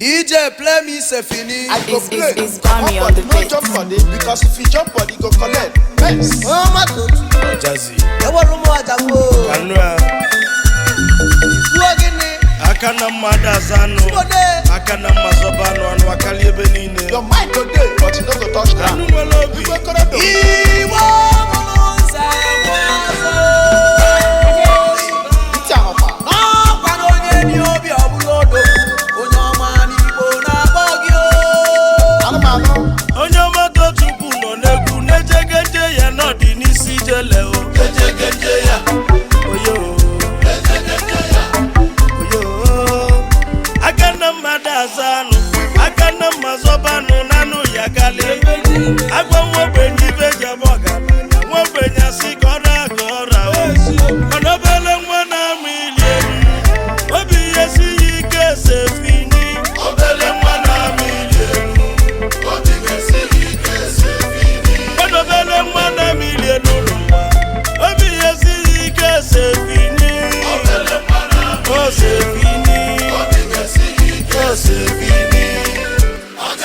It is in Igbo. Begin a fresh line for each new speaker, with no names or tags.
DJ play me Sefini.
I go play. It's Bami on the beat.
No jump on it because if you jump on it, go collect. Yes.
Oh my God.
Jazzy.
Ewa lumo ajago.
Kanwa.
Fuagini.
Akana mada zano.
Fuade.
Akana mazobano anu akali benine.
Your mind go dey, but you no go touch down.
Anu malobi.
You go correct them.
Iwo mulunza mwazo.
It's a hopper.
No panonye ni obi obulodo. Onyoma ni Igbo na bogio.
Alumano.
Onyoma to chukwu no negwu nejegeje ya no di nisi jele o. Gejegeje ya. Oyo. Gejegeje ya. Oyo. Akana mada zano. Akana mazobano nanu ya gali. Agwa mwobe njive jaboga. Mwobe nyasi kora kora. Onobele mwana milieni. Obi yesi yike Sefini. Obele mwana milieni. Obi yesi yike Sefini. Onobele mwana milieni ulumba. Obi yesi yike Sefini. Obele mwana milieni. Sefini. Obi yesi yike Sefini. For